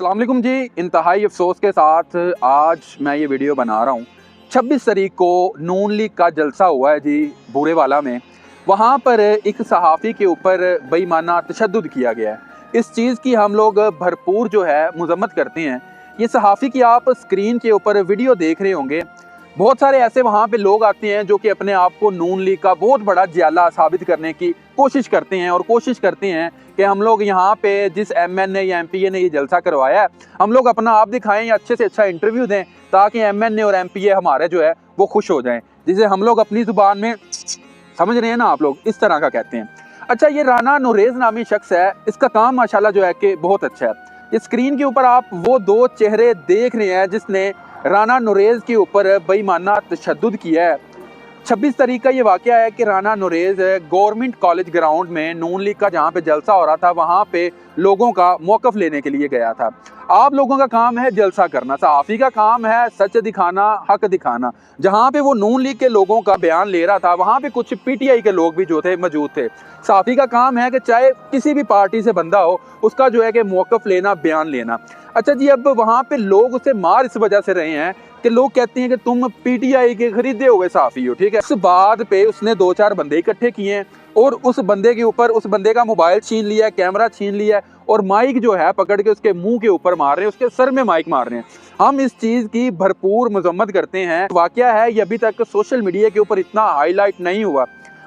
अस्सलाम वालेकुम जी। इंतहाई अफसोस के साथ आज मैं ये वीडियो बना रहा हूँ। 26 तारीख को नून लीग का जलसा हुआ है जी बूरेवाला में। वहाँ पर एक सहाफ़ी के ऊपर बेईमाना तशद्दुद किया गया है। इस चीज़ की हम लोग भरपूर जो है मज़म्मत करते हैं। ये सहाफ़ी की आप स्क्रीन के ऊपर वीडियो देख रहे होंगे। बहुत सारे ऐसे वहाँ पे लोग आते हैं जो कि अपने आप को नून लीग का बहुत बड़ा जियाला साबित करने की कोशिश करते हैं और कोशिश करते हैं कि हम लोग यहाँ पे जिस MNA या MPA ने ये जलसा करवाया है हम लोग अपना आप दिखाएं या अच्छे से अच्छा इंटरव्यू दें ताकि MNA और MPA हमारे जो है वो खुश हो जाएं, जिसे हम लोग अपनी ज़ुबान में समझ रहे हैं ना आप लोग, इस तरह का कहते हैं। अच्छा, ये राना नुरेज़ नामी शख्स है, इसका काम माशाल्लाह जो है कि बहुत अच्छा है। इस स्क्रीन के ऊपर आप वो दो चेहरे देख रहे हैं जिसने राना नुरेज़ के ऊपर बेईमाना तशद्दुद किया है। 26 तारीख का ये वाक़या है कि राना नुरेज़ गवर्नमेंट कॉलेज ग्राउंड में नून लीग का जहाँ पे जलसा हो रहा था वहाँ पे लोगों का मौक़िफ़ लेने के लिए गया था। आप लोगों का काम है जलसा करना, सहाफ़ी का काम है सच दिखाना, हक दिखाना। जहाँ पे वो नून लीग के लोगों का बयान ले रहा था वहाँ पे कुछ PTI के लोग भी जो थे मौजूद थे। सहाफ़ी का काम है कि चाहे किसी भी पार्टी से बंदा हो उसका जो है कि मौक़िफ़ लेना, बयान लेना। अच्छा जी, अब वहाँ पे लोग उसे मार इस वजह से रहे हैं कि लोग कहते हैं कि तुम PTI के खरीदे हुए सहाफ़ी हो, ठीक है। इस बात पे उसने 2-4 बंदे इकट्ठे किए हैं और उस बंदे के ऊपर उस बंदे का मोबाइल छीन लिया, कैमरा छीन लिया और माइक जो है पकड़ के उसके मुंह के ऊपर मार रहे हैं, उसके सर में माइक मार रहे हैं। हम इस चीज़ की भरपूर मजम्मत करते हैं। वाक़या है ये अभी तक सोशल मीडिया के ऊपर इतना हाईलाइट नहीं हुआ।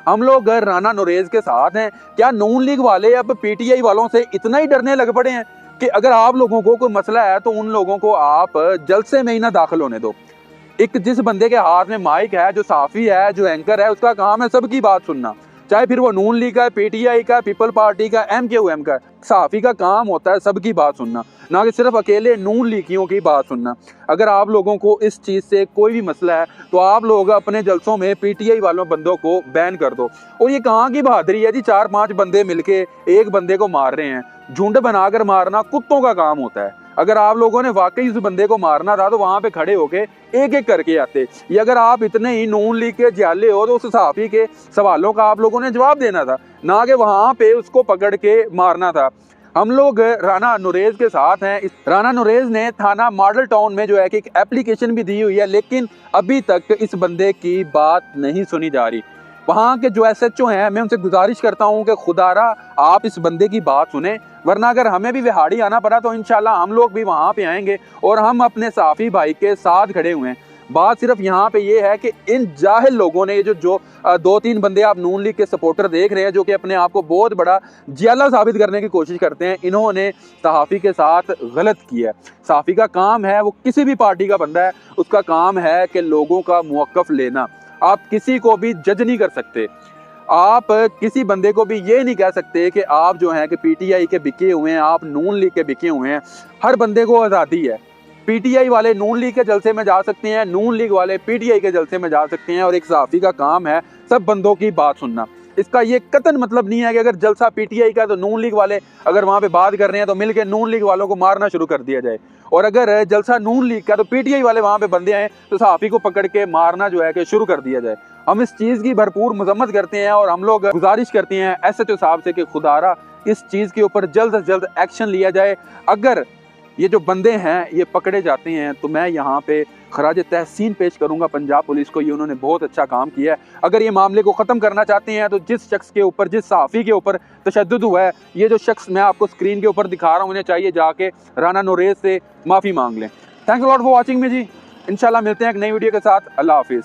हम लोग राना नुरेज़ के साथ हैं। क्या नून लीग वाले अब PTI वालों से इतना ही डरने लग पड़े हैं कि अगर आप लोगों को कोई मसला है तो उन लोगों को आप जलसे में ही ना दाखिल होने दो। एक जिस बंदे के हाथ में माइक है, जो साफ़ी है, जो एंकर है, उसका काम है सबकी बात सुनना, चाहे फिर वो नून लीग का, PTI का, पीपल पार्टी का, MKM का। सहाफ़ी का काम होता है सबकी बात सुनना, ना कि सिर्फ अकेले नून लीगियों की बात सुनना। अगर आप लोगों को इस चीज़ से कोई भी मसला है तो आप लोग अपने जलसों में PTI वालों बंदों को बैन कर दो। और ये कहाँ की बहादुरी है जी, 4-5 बंदे मिलके एक बंदे को मार रहे हैं। झुंड बनाकर मारना कुत्तों का काम होता है। अगर आप लोगों ने वाकई उस बंदे को मारना था तो वहां पे खड़े होके एक एक करके आते। ये अगर आप इतने ही नून लीग के जियाले हो तो उस सहाफ़ी के सवालों का आप लोगों ने जवाब देना था, ना कि वहां पे उसको पकड़ के मारना था। हम लोग राना नुरेज़ के साथ हैं। राना नुरेज़ ने थाना मॉडल टाउन में जो है कि एक एप्लीकेशन भी दी हुई है, लेकिन अभी तक इस बंदे की बात नहीं सुनी जा रही। वहाँ के जो SHO हैं, मैं उनसे गुजारिश करता हूँ कि खुदारा आप इस बंदे की बात सुने, वरना अगर हमें भी विहाड़ी आना पड़ा तो इंशाल्लाह हम लोग भी वहाँ पे आएंगे और हम अपने सहाफ़ी भाई के साथ खड़े हुए हैं। बात सिर्फ यहाँ पे ये है कि इन जाहिल लोगों ने जो 2-3 बंदे आप नून लीग के सपोर्टर देख रहे हैं जो कि अपने आप को बहुत बड़ा जियाला साबित करने की कोशिश करते हैं, इन्होंने सहाफ़ी के साथ गलत किया है। सहाफ़ी का काम है, वो किसी भी पार्टी का बंदा है, उसका काम है कि लोगों का मौक़िफ़ लेना। आप किसी को भी जज नहीं कर सकते। आप किसी बंदे को भी ये नहीं कह सकते कि आप जो हैं कि PTI के बिके हुए हैं, आप नून लीग के बिके हुए हैं। हर बंदे को आज़ादी है। PTI वाले नून लीग के जलसे में जा सकते हैं, नून लीग वाले PTI के जलसे में जा सकते हैं और एक सहाफ़ी का काम है सब बंदों की बात सुनना। इसका ये कतन मतलब नहीं है कि अगर जलसा PTI का तो नून लीग वाले अगर वहाँ पे बात कर रहे हैं तो मिलके नून लीग वालों को मारना शुरू कर दिया जाए, और अगर जलसा नून लीग का तो PTI वाले वहाँ पे बंदे आए तो सहाफ़ी को पकड़ के मारना जो है कि शुरू कर दिया जाए। हम इस चीज़ की भरपूर मजम्मत करते हैं और हम लोग गुजारिश करते हैं SHO साहब से कि खुदारा इस चीज़ के ऊपर जल्द से जल्द एक्शन लिया जाए। अगर ये जो बंदे हैं ये पकड़े जाते हैं तो मैं यहाँ पे खराज तहसीन पेश करूँगा पंजाब पुलिस को। ये उन्होंने बहुत अच्छा काम किया है। अगर ये मामले को ख़त्म करना चाहते हैं तो जिस शख्स के ऊपर, जिस सहाफ़ी के ऊपर तशद्दुद हुआ है, ये जो शख्स मैं आपको स्क्रीन के ऊपर दिखा रहा हूँ, उन्हें चाहिए जाके राना नुरेज़ से माफ़ी मांग लें। Thanks a lot for watching me जी। इंशाल्लाह मिलते हैं एक नई वीडियो के साथ। अल्लाह हाफिज़।